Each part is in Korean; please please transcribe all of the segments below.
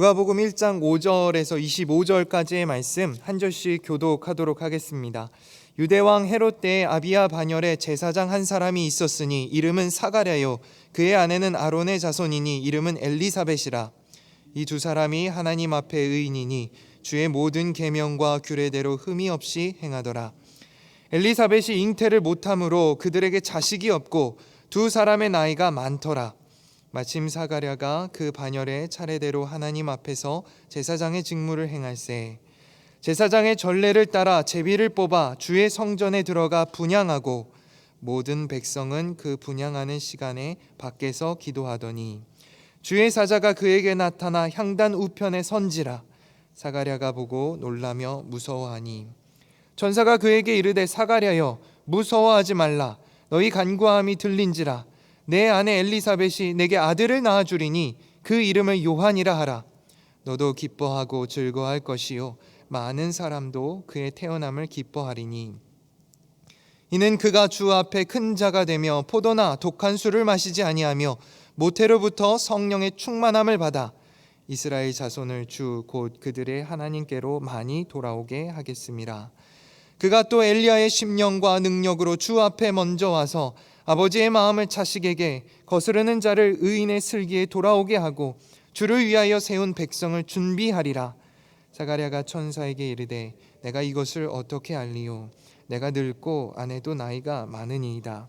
누가복음 1장 5절에서 25절까지의 말씀 한 절씩 교독하도록 하겠습니다. 유대왕 헤롯 때에 아비야 반열에 제사장 한 사람이 있었으니 이름은 사가랴요 그의 아내는 아론의 자손이니 이름은 엘리사벳이라. 이 두 사람이 하나님 앞에 의인이니 주의 모든 계명과 규례대로 흠이 없이 행하더라. 엘리사벳이 잉태를 못함으로 그들에게 자식이 없고 두 사람의 나이가 많더라. 마침 사가랴가 그 반열에 차례대로 하나님 앞에서 제사장의 직무를 행할세. 제사장의 전례를 따라 제비를 뽑아 주의 성전에 들어가 분향하고 모든 백성은 그 분향하는 시간에 밖에서 기도하더니 주의 사자가 그에게 나타나 향단 우편에 선지라. 사가랴가 보고 놀라며 무서워하니 천사가 그에게 이르되 사가랴여 무서워하지 말라. 너희 간구함이 들린지라. 내 아내 엘리사벳이 내게 아들을 낳아주리니 그 이름을 요한이라 하라. 너도 기뻐하고 즐거워할 것이요 많은 사람도 그의 태어남을 기뻐하리니 이는 그가 주 앞에 큰 자가 되며 포도나 독한 술을 마시지 아니하며 모태로부터 성령의 충만함을 받아 이스라엘 자손을 주 곧 그들의 하나님께로 많이 돌아오게 하겠음이라. 그가 또 엘리야의 심령과 능력으로 주 앞에 먼저 와서 아버지의 마음을 자식에게 거스르는 자를 의인의 슬기에 돌아오게 하고 주를 위하여 세운 백성을 준비하리라. 사가랴가 천사에게 이르되 내가 이것을 어떻게 알리요? 내가 늙고 아내도 나이가 많으니이다.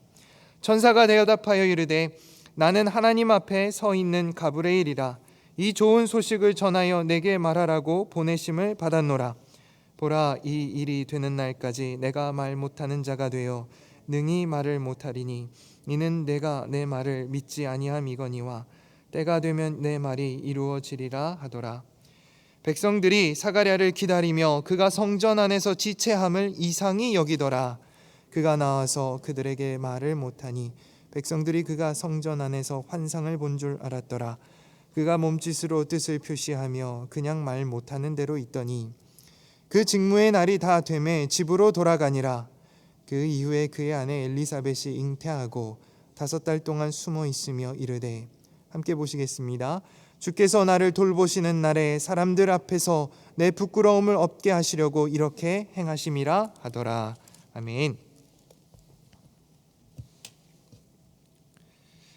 천사가 대답하여 이르되 나는 하나님 앞에 서 있는 가브리엘이라. 이 좋은 소식을 전하여 내게 말하라고 보내심을 받았노라. 보라, 이 일이 되는 날까지 내가 말 못하는 자가 되어 능히 말을 못하리니 이는 내가 내 말을 믿지 아니함이거니와 때가 되면 내 말이 이루어지리라 하더라. 백성들이 사가랴를 기다리며 그가 성전 안에서 지체함을 이상히 여기더라. 그가 나와서 그들에게 말을 못하니 백성들이 그가 성전 안에서 환상을 본 줄 알았더라. 그가 몸짓으로 뜻을 표시하며 그냥 말 못하는 대로 있더니 그 직무의 날이 다 되매 집으로 돌아가니라. 그 이후에 그의 아내 엘리사벳이 잉태하고 5달 동안 숨어 있으며 이르되, 함께 보시겠습니다. 주께서 나를 돌보시는 날에 사람들 앞에서 내 부끄러움을 없게 하시려고 이렇게 행하심이라 하더라. 아멘.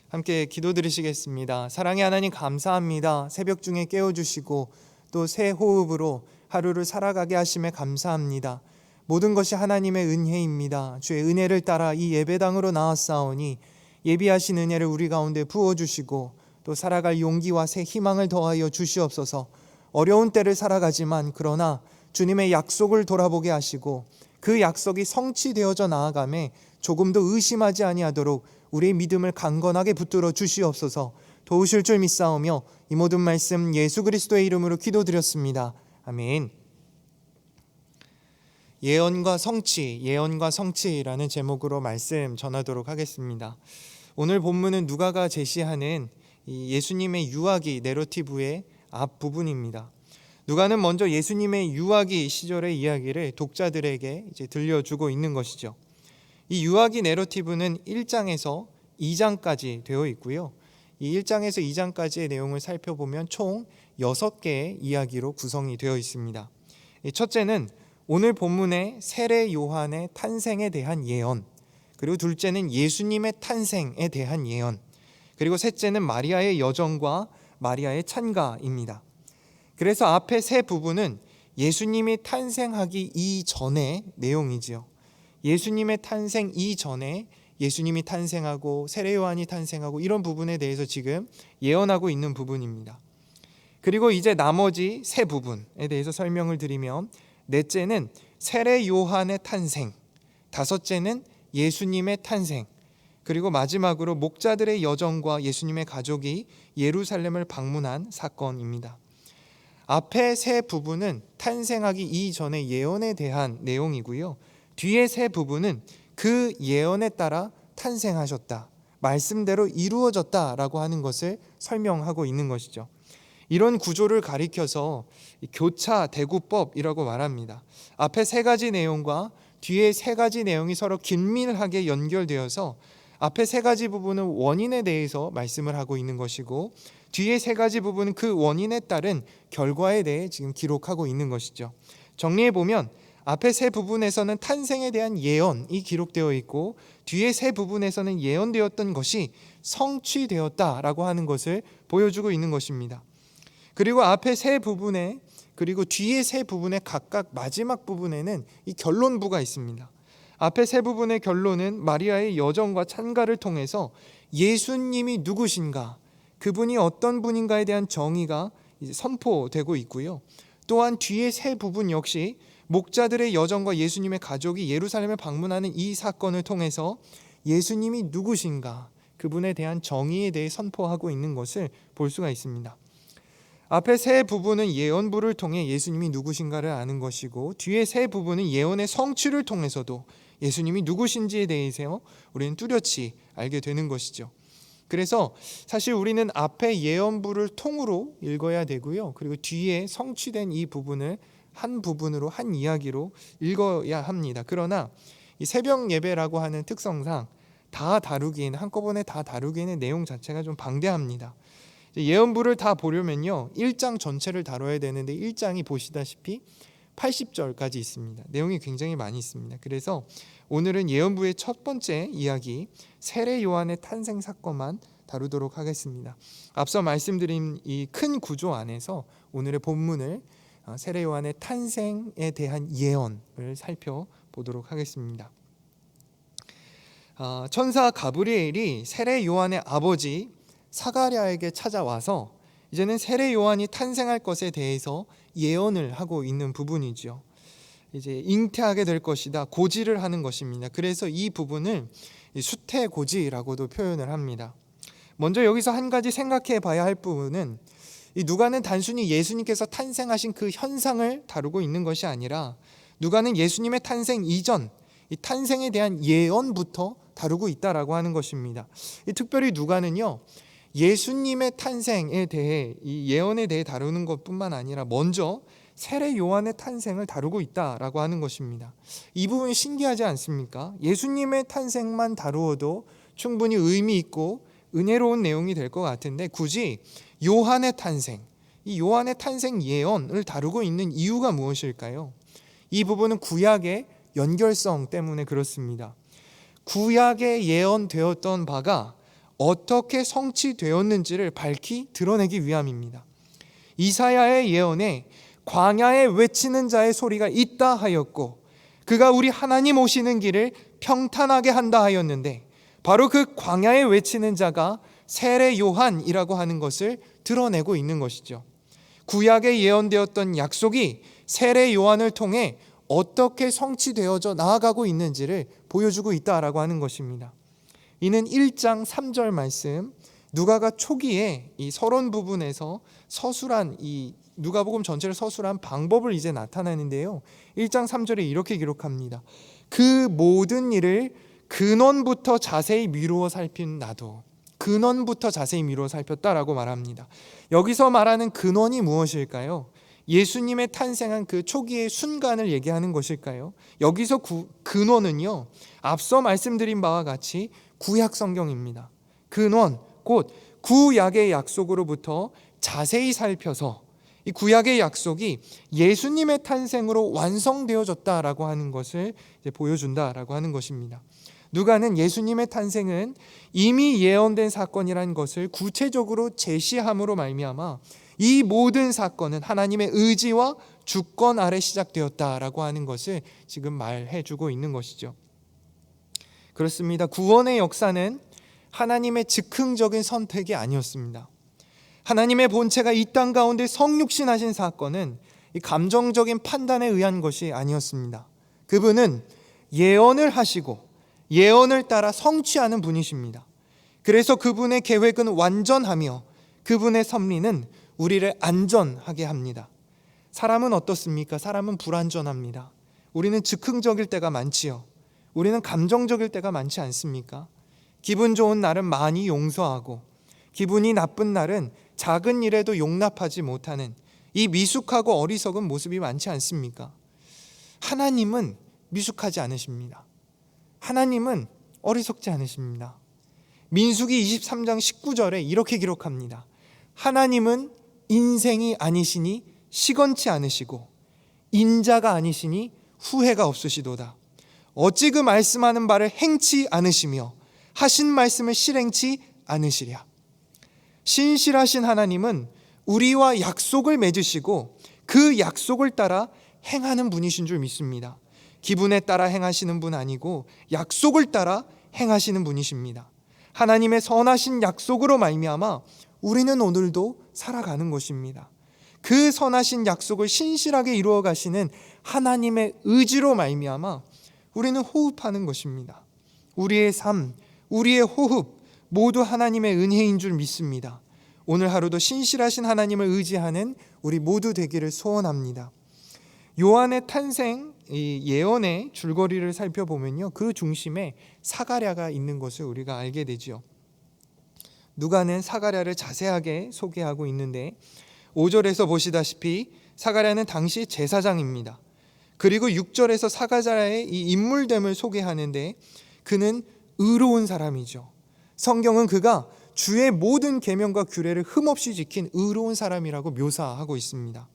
함께 기도드리시겠습니다. 사랑의 하나님 감사합니다. 새벽 중에 깨워주시고 또 새 호흡으로 하루를 살아가게 하심에 감사합니다. 모든 것이 하나님의 은혜입니다. 주의 은혜를 따라 이 예배당으로 나왔사오니 예비하신 은혜를 우리 가운데 부어주시고 또 살아갈 용기와 새 희망을 더하여 주시옵소서. 어려운 때를 살아가지만 그러나 주님의 약속을 돌아보게 하시고 그 약속이 성취되어져 나아가매 조금도 의심하지 아니하도록 우리의 믿음을 강건하게 붙들어 주시옵소서. 도우실 줄 믿사오며 이 모든 말씀 예수 그리스도의 이름으로 기도드렸습니다. 아멘. 예언과 성취라는 제목으로 말씀 전하도록 하겠습니다. 오늘 본문은 누가가 제시하는 이 예수님의 유아기 내러티브의 앞부분입니다. 누가는 먼저 예수님의 유아기 시절의 이야기를 독자들에게 이제 들려주고 있는 것이죠. 이 유아기 내러티브는 1장에서 2장까지 되어 있고요. 이 1장에서 2장까지의 내용을 살펴보면 총 6개의 이야기로 구성이 되어 있습니다. 첫째는 오늘 본문의 세례 요한의 탄생에 대한 예언, 그리고 둘째는 예수님의 탄생에 대한 예언, 그리고 셋째는 마리아의 여정과 마리아의 찬가입니다. 그래서 앞에 세 부분은 예수님이 탄생하기 이전의 내용이지요. 예수님의 탄생 이전에 예수님이 탄생하고 세례 요한이 탄생하고 이런 부분에 대해서 지금 예언하고 있는 부분입니다. 그리고 이제 나머지 세 부분에 대해서 설명을 드리면, 넷째는 세례 요한의 탄생, 다섯째는 예수님의 탄생, 그리고 마지막으로 목자들의 여정과 예수님의 가족이 예루살렘을 방문한 사건입니다. 앞에 세 부분은 탄생하기 이전의 예언에 대한 내용이고요. 뒤에 세 부분은 그 예언에 따라 탄생하셨다, 말씀대로 이루어졌다라고 하는 것을 설명하고 있는 것이죠. 이런 구조를 가리켜서 교차 대구법이라고 말합니다. 앞에 세 가지 내용과 뒤에 세 가지 내용이 서로 긴밀하게 연결되어서 앞에 세 가지 부분은 원인에 대해서 말씀을 하고 있는 것이고, 뒤에 세 가지 부분은 그 원인에 따른 결과에 대해 지금 기록하고 있는 것이죠. 정리해 보면 앞에 세 부분에서는 탄생에 대한 예언이 기록되어 있고, 뒤에 세 부분에서는 예언되었던 것이 성취되었다라고 하는 것을 보여주고 있는 것입니다. 그리고 앞에 세 부분에, 그리고 뒤에 세 부분의 각각 마지막 부분에는 이 결론부가 있습니다. 앞에 세 부분의 결론은 마리아의 여정과 찬가를 통해서 예수님이 누구신가, 그분이 어떤 분인가에 대한 정의가 이제 선포되고 있고요. 또한 뒤에 세 부분 역시 목자들의 여정과 예수님의 가족이 예루살렘을 방문하는 이 사건을 통해서 예수님이 누구신가, 그분에 대한 정의에 대해 선포하고 있는 것을 볼 수가 있습니다. 앞에 세 부분은 예언부를 통해 예수님이 누구신가를 아는 것이고, 뒤에 세 부분은 예언의 성취를 통해서도 예수님이 누구신지에 대해서 우리는 뚜렷이 알게 되는 것이죠. 그래서 사실 우리는 앞에 예언부를 통으로 읽어야 되고요. 그리고 뒤에 성취된 이 부분을 한 부분으로, 한 이야기로 읽어야 합니다. 그러나 이 새벽 예배라고 하는 특성상 다 다루기에는, 한꺼번에 다 다루기에는 내용 자체가 좀 방대합니다. 예언부를 다 보려면요 1장 전체를 다뤄야 되는데 1장이 보시다시피 80절까지 있습니다. 내용이 굉장히 많이 있습니다. 그래서 오늘은 예언부의 첫 번째 이야기, 세례 요한의 탄생 사건만 다루도록 하겠습니다. 앞서 말씀드린 이 큰 구조 안에서 오늘의 본문을 세례 요한의 탄생에 대한 예언을 살펴보도록 하겠습니다. 천사 가브리엘이 세례 요한의 아버지 사가랴에게 찾아와서 이제는 세례 요한이 탄생할 것에 대해서 예언을 하고 있는 부분이죠. 이제 잉태하게 될 것이다, 고지를 하는 것입니다. 그래서 이 부분을 수태고지라고도 표현을 합니다. 먼저 여기서 한 가지 생각해 봐야 할 부분은, 이 누가는 단순히 예수님께서 탄생하신 그 현상을 다루고 있는 것이 아니라 누가는 예수님의 탄생 이전, 이 탄생에 대한 예언부터 다루고 있다라고 하는 것입니다. 특별히 누가는요 예수님의 탄생에 대해, 이 예언에 대해 다루는 것뿐만 아니라 먼저 세례 요한의 탄생을 다루고 있다라고 하는 것입니다. 이 부분이 신기하지 않습니까? 예수님의 탄생만 다루어도 충분히 의미 있고 은혜로운 내용이 될 것 같은데, 굳이 요한의 탄생, 이 요한의 탄생 예언을 다루고 있는 이유가 무엇일까요? 이 부분은 구약의 연결성 때문에 그렇습니다. 구약에 예언되었던 바가 어떻게 성취되었는지를 밝히 드러내기 위함입니다. 이사야의 예언에 광야에 외치는 자의 소리가 있다 하였고, 그가 우리 하나님 오시는 길을 평탄하게 한다 하였는데, 바로 그 광야에 외치는 자가 세례 요한이라고 하는 것을 드러내고 있는 것이죠. 구약에 예언되었던 약속이 세례 요한을 통해 어떻게 성취되어져 나아가고 있는지를 보여주고 있다라고 하는 것입니다. 이는 1장 3절 말씀, 누가가 초기에 이 서론 부분에서 서술한, 이 누가복음 전체를 서술한 방법을 이제 나타내는데요, 1장 3절에 이렇게 기록합니다. 그 모든 일을 근원부터 자세히 미루어 살핀 나도. 근원부터 자세히 미루어 살폈다라고 말합니다. 여기서 말하는 근원이 무엇일까요? 예수님의 탄생한 그 초기의 순간을 얘기하는 것일까요? 여기서 근원은요 앞서 말씀드린 바와 같이 구약 성경입니다. 근원, 곧 구약의 약속으로부터 자세히 살펴서 이 구약의 약속이 예수님의 탄생으로 완성되어졌다라고 하는 것을 이제 보여준다라고 하는 것입니다. 누가는 예수님의 탄생은 이미 예언된 사건이라는 것을 구체적으로 제시함으로 말미암아 이 모든 사건은 하나님의 의지와 주권 아래 시작되었다라고 하는 것을 지금 말해주고 있는 것이죠. 그렇습니다. 구원의 역사는 하나님의 즉흥적인 선택이 아니었습니다. 하나님의 본체가 이 땅 가운데 성육신하신 사건은 이 감정적인 판단에 의한 것이 아니었습니다. 그분은 예언을 하시고 예언을 따라 성취하는 분이십니다. 그래서 그분의 계획은 완전하며 그분의 섭리는 우리를 안전하게 합니다. 사람은 어떻습니까? 사람은 불안전합니다. 우리는 즉흥적일 때가 많지요. 우리는 감정적일 때가 많지 않습니까? 기분 좋은 날은 많이 용서하고, 기분이 나쁜 날은 작은 일에도 용납하지 못하는 이 미숙하고 어리석은 모습이 많지 않습니까? 하나님은 미숙하지 않으십니다. 하나님은 어리석지 않으십니다. 민수기 23장 19절에 이렇게 기록합니다. 하나님은 인생이 아니시니 시건치 않으시고 인자가 아니시니 후회가 없으시도다. 어찌 그 말씀하는 바를 행치 않으시며 하신 말씀을 실행치 않으시랴. 신실하신 하나님은 우리와 약속을 맺으시고 그 약속을 따라 행하는 분이신 줄 믿습니다. 기분에 따라 행하시는 분 아니고 약속을 따라 행하시는 분이십니다. 하나님의 선하신 약속으로 말미암아 우리는 오늘도 살아가는 것입니다. 그 선하신 약속을 신실하게 이루어 가시는 하나님의 의지로 말미암아 우리는 호흡하는 것입니다. 우리의 삶, 우리의 호흡 모두 하나님의 은혜인 줄 믿습니다. 오늘 하루도 신실하신 하나님을 의지하는 우리 모두 되기를 소원합니다. 요한의 탄생 예언의 줄거리를 살펴보면요, 그 중심에 사가랴가 있는 것을 우리가 알게 되지요. 누가는 사가랴를 자세하게 소개하고 있는데 5절에서 보시다시피 사가랴는 당시 제사장입니다. 그리고 6절에서 사가랴의 이 인물됨을 소개하는데 그는 의로운 사람이죠. 성경은 그가 주의 모든 계명과 규례를 흠없이 지킨 의로운 사람이라고 묘사하고 있습니다.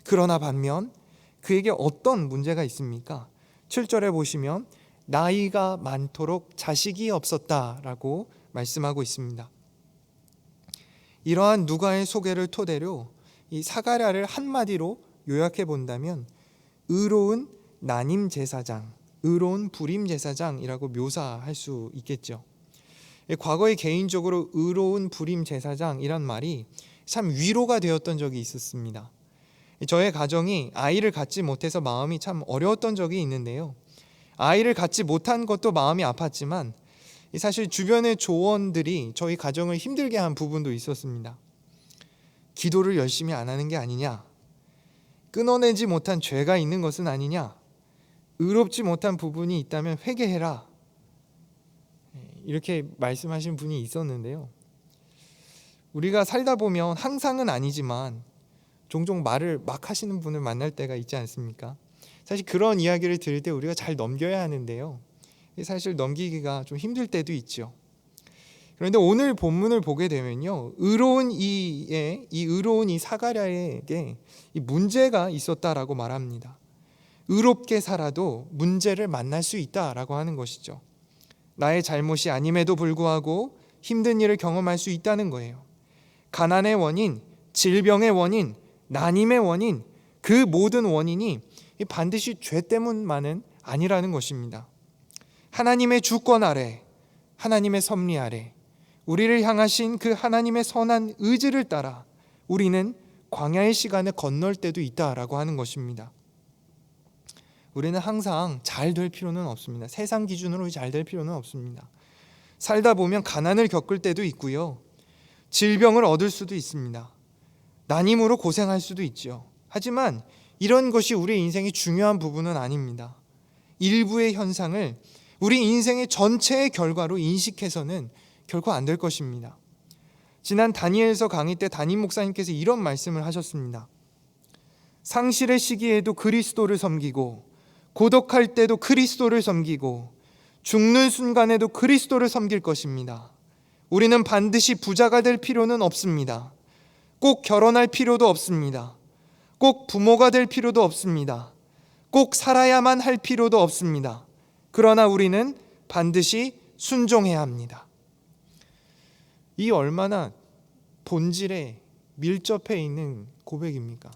그러나 반면 그에게 어떤 문제가 있습니까? 7절에 보시면 나이가 많도록 자식이 없었다라고 말씀하고 있습니다. 이러한 누가의 소개를 토대로 이 사가랴를 한마디로 요약해 본다면 의로운 난임 제사장, 의로운 불임 제사장이라고 묘사할 수 있겠죠. 과거에 개인적으로 의로운 불임 제사장이란 말이 참 위로가 되었던 적이 있었습니다. 저의 가정이 아이를 갖지 못해서 마음이 참 어려웠던 적이 있는데요. 아이를 갖지 못한 것도 마음이 아팠지만 사실 주변의 조언들이 저희 가정을 힘들게 한 부분도 있었습니다. 기도를 열심히 안 하는 게 아니냐, 끊어내지 못한 죄가 있는 것은 아니냐, 의롭지 못한 부분이 있다면 회개해라, 이렇게 말씀하신 분이 있었는데요. 우리가 살다 보면 항상은 아니지만 종종 말을 막 하시는 분을 만날 때가 있지 않습니까? 사실 그런 이야기를 들을 때 우리가 잘 넘겨야 하는데요, 사실 넘기기가 좀 힘들 때도 있죠. 그런데 오늘 본문을 보게 되면요, 의로운 이 사가랴에게 이 문제가 있었다라고 말합니다. 의롭게 살아도 문제를 만날 수 있다라고 하는 것이죠. 나의 잘못이 아님에도 불구하고 힘든 일을 경험할 수 있다는 거예요. 가난의 원인, 질병의 원인, 난임의 원인, 그 모든 원인이 반드시 죄 때문만은 아니라는 것입니다. 하나님의 주권 아래, 하나님의 섭리 아래 우리를 향하신 그 하나님의 선한 의지를 따라 우리는 광야의 시간을 건널 때도 있다라고 하는 것입니다. 우리는 항상 잘 될 필요는 없습니다. 세상 기준으로 잘 될 필요는 없습니다. 살다 보면 가난을 겪을 때도 있고요, 질병을 얻을 수도 있습니다. 난임으로 고생할 수도 있죠. 하지만 이런 것이 우리 인생의 중요한 부분은 아닙니다. 일부의 현상을 우리 인생의 전체의 결과로 인식해서는 결코 안 될 것입니다. 지난 다니엘서 강의 때 담임 목사님께서 이런 말씀을 하셨습니다. 상실의 시기에도 그리스도를 섬기고, 고독할 때도 그리스도를 섬기고, 죽는 순간에도 그리스도를 섬길 것입니다. 우리는 반드시 부자가 될 필요는 없습니다. 꼭 결혼할 필요도 없습니다. 꼭 부모가 될 필요도 없습니다. 꼭 살아야만 할 필요도 없습니다. 그러나 우리는 반드시 순종해야 합니다. 이 얼마나 본질에 밀접해 있는 고백입니까?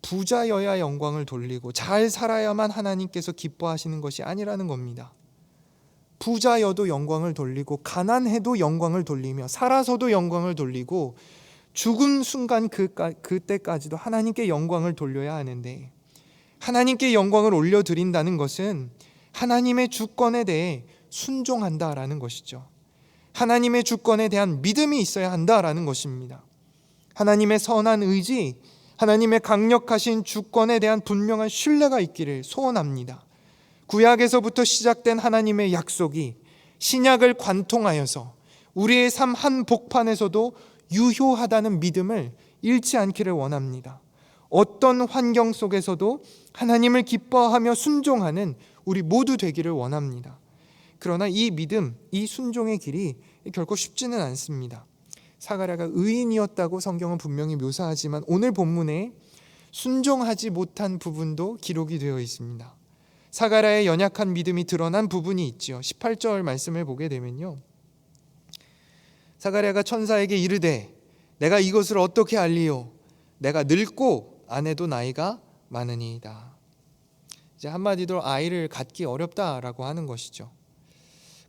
부자여야 영광을 돌리고 잘 살아야만 하나님께서 기뻐하시는 것이 아니라는 겁니다. 부자여도 영광을 돌리고 가난해도 영광을 돌리며 살아서도 영광을 돌리고 죽은 순간 그때까지도 하나님께 영광을 돌려야 하는데, 하나님께 영광을 올려드린다는 것은 하나님의 주권에 대해 순종한다라는 것이죠. 하나님의 주권에 대한 믿음이 있어야 한다라는 것입니다. 하나님의 선한 의지, 하나님의 강력하신 주권에 대한 분명한 신뢰가 있기를 소원합니다. 구약에서부터 시작된 하나님의 약속이 신약을 관통하여서 우리의 삶 한 복판에서도 유효하다는 믿음을 잃지 않기를 원합니다. 어떤 환경 속에서도 하나님을 기뻐하며 순종하는 우리 모두 되기를 원합니다. 그러나 이 믿음, 이 순종의 길이 결코 쉽지는 않습니다. 사가랴가 의인이었다고 성경은 분명히 묘사하지만 오늘 본문에 순종하지 못한 부분도 기록이 되어 있습니다. 사가랴의 연약한 믿음이 드러난 부분이 있죠. 18절 말씀을 보게 되면요, 사가랴가 천사에게 이르되 내가 이것을 어떻게 알리요? 내가 늙고 아내도 나이가 많으니이다. 이제 한마디로 아이를 갖기 어렵다라고 하는 것이죠.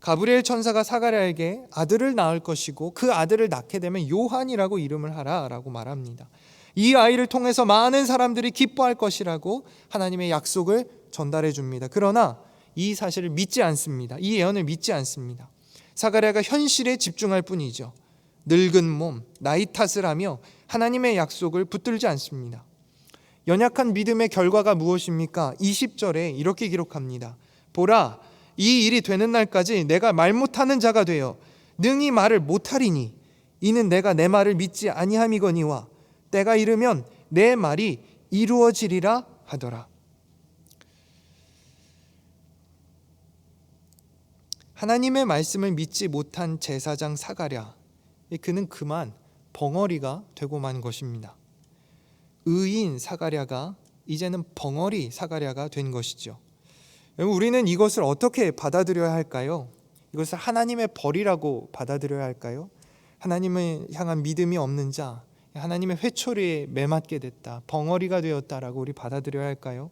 가브리엘 천사가 사가랴에게 아들을 낳을 것이고 그 아들을 낳게 되면 요한이라고 이름을 하라라고 말합니다. 이 아이를 통해서 많은 사람들이 기뻐할 것이라고 하나님의 약속을 전달해 줍니다. 그러나 이 사실을 믿지 않습니다. 이 예언을 믿지 않습니다. 사가랴가 현실에 집중할 뿐이죠. 늙은 몸, 나이 탓을 하며 하나님의 약속을 붙들지 않습니다. 연약한 믿음의 결과가 무엇입니까? 20절에 이렇게 기록합니다. 보라, 이 일이 되는 날까지 내가 말 못하는 자가 되어 능히 말을 못하리니 이는 내가 내 말을 믿지 아니함이거니와 때가 이르면 내 말이 이루어지리라 하더라. 하나님의 말씀을 믿지 못한 제사장 사가랴, 그는 그만 벙어리가 되고 만 것입니다. 의인 사가랴가 이제는 벙어리 사가랴가 된 것이죠. 우리는 이것을 어떻게 받아들여야 할까요? 이것을 하나님의 벌이라고 받아들여야 할까요? 하나님을 향한 믿음이 없는 자, 하나님의 회초리에 매맞게 됐다, 벙어리가 되었다라고 우리 받아들여야 할까요?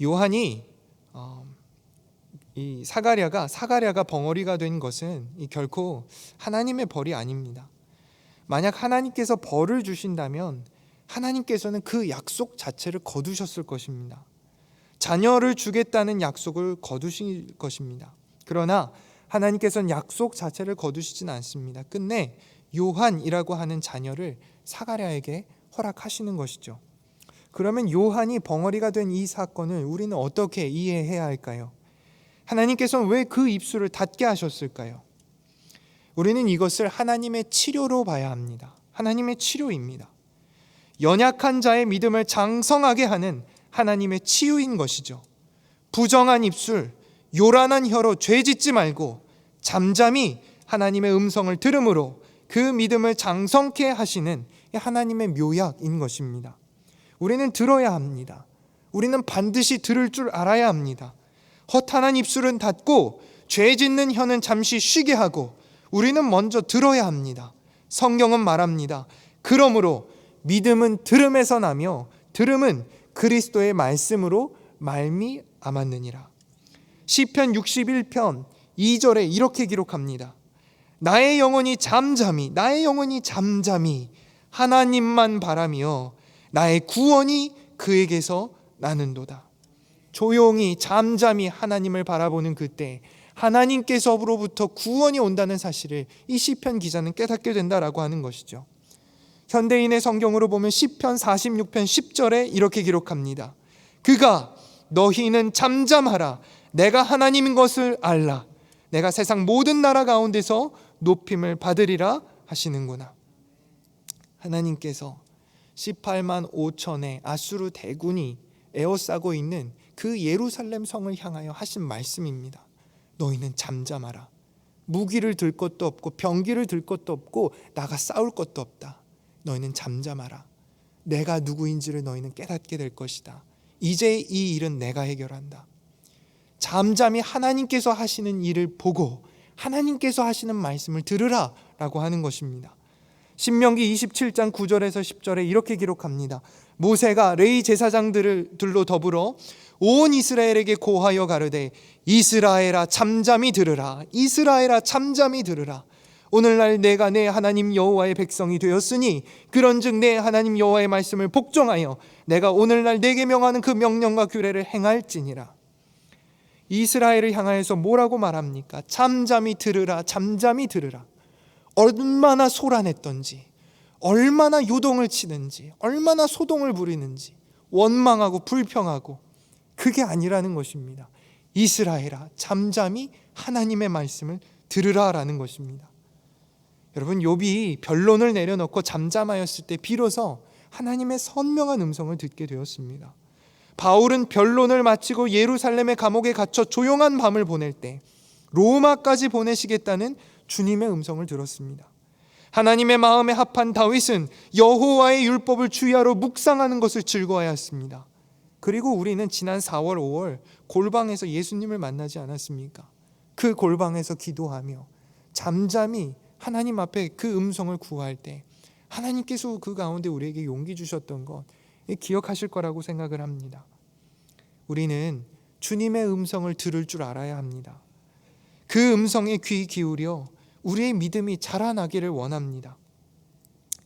요한이 이 사가랴가 벙어리가 된 것은 결코 하나님의 벌이 아닙니다. 만약 하나님께서 벌을 주신다면 하나님께서는 그 약속 자체를 거두셨을 것입니다. 자녀를 주겠다는 약속을 거두실 것입니다. 그러나 하나님께서는 약속 자체를 거두시진 않습니다. 끝내 요한이라고 하는 자녀를 사가랴에게 허락하시는 것이죠. 그러면 요한이 벙어리가 된 이 사건을 우리는 어떻게 이해해야 할까요? 하나님께서는 왜 그 입술을 닫게 하셨을까요? 우리는 이것을 하나님의 치료로 봐야 합니다. 하나님의 치료입니다. 연약한 자의 믿음을 장성하게 하는 하나님의 치유인 것이죠. 부정한 입술, 요란한 혀로 죄짓지 말고 잠잠히 하나님의 음성을 들음으로 그 믿음을 장성케 하시는 하나님의 묘약인 것입니다. 우리는 들어야 합니다. 우리는 반드시 들을 줄 알아야 합니다. 허탄한 입술은 닫고 죄짓는 혀는 잠시 쉬게 하고 우리는 먼저 들어야 합니다. 성경은 말합니다. 그러므로 믿음은 들음에서 나며 들음은 그리스도의 말씀으로 말미암았느니라. 시편 61편 2절에 이렇게 기록합니다. 나의 영혼이 잠잠히 하나님만 바라며 나의 구원이 그에게서 나는도다. 조용히 잠잠히 하나님을 바라보는 그때 하나님께서로부터 구원이 온다는 사실을 이 시편 기자는 깨닫게 된다라고 하는 것이죠. 현대인의 성경으로 보면 시편 46편 10절에 이렇게 기록합니다. 그가 너희는 잠잠하라. 내가 하나님인 것을 알라. 내가 세상 모든 나라 가운데서 높임을 받으리라 하시는구나. 하나님께서 18만 5천의 아수르 대군이 에워싸고 있는 그 예루살렘 성을 향하여 하신 말씀입니다. 너희는 잠잠하라. 무기를 들 것도 없고 병기를 들 것도 없고 나가 싸울 것도 없다. 너희는 잠잠하라. 내가 누구인지를 너희는 깨닫게 될 것이다. 이제 이 일은 내가 해결한다. 잠잠히 하나님께서 하시는 일을 보고 하나님께서 하시는 말씀을 들으라 라고 하는 것입니다. 신명기 27장 9절에서 10절에 이렇게 기록합니다. 모세가 레위 제사장들로 더불어 온 이스라엘에게 고하여 가르되 이스라엘아 잠잠히 들으라. 이스라엘아 잠잠히 들으라. 오늘날 내가 내 하나님 여호와의 백성이 되었으니 그런즉 내 하나님 여호와의 말씀을 복종하여 내가 오늘날 내게 명하는 그 명령과 규례를 행할지니라. 이스라엘을 향하여서 뭐라고 말합니까? 잠잠히 들으라. 잠잠히 들으라. 얼마나 소란했던지, 얼마나 요동을 치는지, 얼마나 소동을 부리는지, 원망하고 불평하고, 그게 아니라는 것입니다. 이스라엘아 잠잠히 하나님의 말씀을 들으라라는 것입니다. 여러분, 욥이 변론을 내려놓고 잠잠하였을 때 비로소 하나님의 선명한 음성을 듣게 되었습니다. 바울은 변론을 마치고 예루살렘의 감옥에 갇혀 조용한 밤을 보낼 때 로마까지 보내시겠다는 주님의 음성을 들었습니다. 하나님의 마음에 합한 다윗은 여호와의 율법을 주야로 묵상하는 것을 즐거워하였습니다. 그리고 우리는 지난 4월 5월 골방에서 예수님을 만나지 않았습니까? 그 골방에서 기도하며 잠잠히 하나님 앞에 그 음성을 구할 때 하나님께서 그 가운데 우리에게 용기 주셨던 것 기억하실 거라고 생각을 합니다. 우리는 주님의 음성을 들을 줄 알아야 합니다. 그 음성에 귀 기울여 우리의 믿음이 자라나기를 원합니다.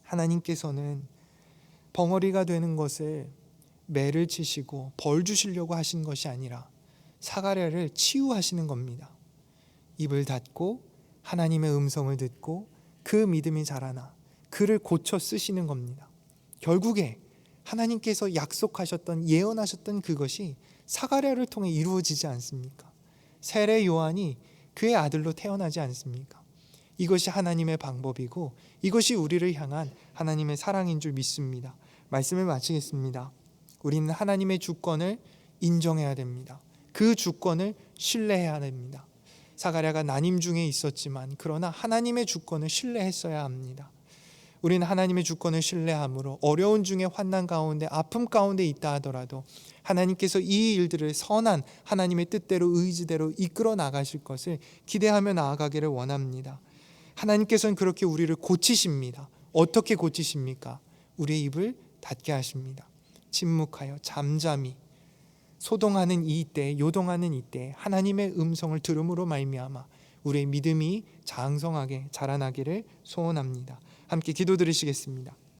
하나님께서는 벙어리가 되는 것을 매를 치시고 벌 주시려고 하신 것이 아니라 사가랴를 치유하시는 겁니다. 입을 닫고 하나님의 음성을 듣고 그 믿음이 자라나 그를 고쳐 쓰시는 겁니다. 결국에 하나님께서 약속하셨던 예언하셨던 그것이 사가랴를 통해 이루어지지 않습니까? 세례 요한이 그의 아들로 태어나지 않습니까? 이것이 하나님의 방법이고 이것이 우리를 향한 하나님의 사랑인 줄 믿습니다. 말씀을 마치겠습니다. 우리는 하나님의 주권을 인정해야 됩니다. 그 주권을 신뢰해야 됩니다. 사가랴가 난임 중에 있었지만 그러나 하나님의 주권을 신뢰했어야 합니다. 우리는 하나님의 주권을 신뢰함으로 어려운 중에 환난 가운데 아픔 가운데 있다 하더라도 하나님께서 이 일들을 선한 하나님의 뜻대로 의지대로 이끌어 나가실 것을 기대하며 나아가기를 원합니다. 하나님께서는 그렇게 우리를 고치십니다. 어떻게 고치십니까? 우리의 입을 닫게 하십니다. 침묵하여 잠잠히 소동하는 이때, 요동하는 이때 하나님의 음성을 들음으로 말미암아 우리의 믿음이 장성하게 자라나기를 소원합니다. 함께 기도드리시겠습니다.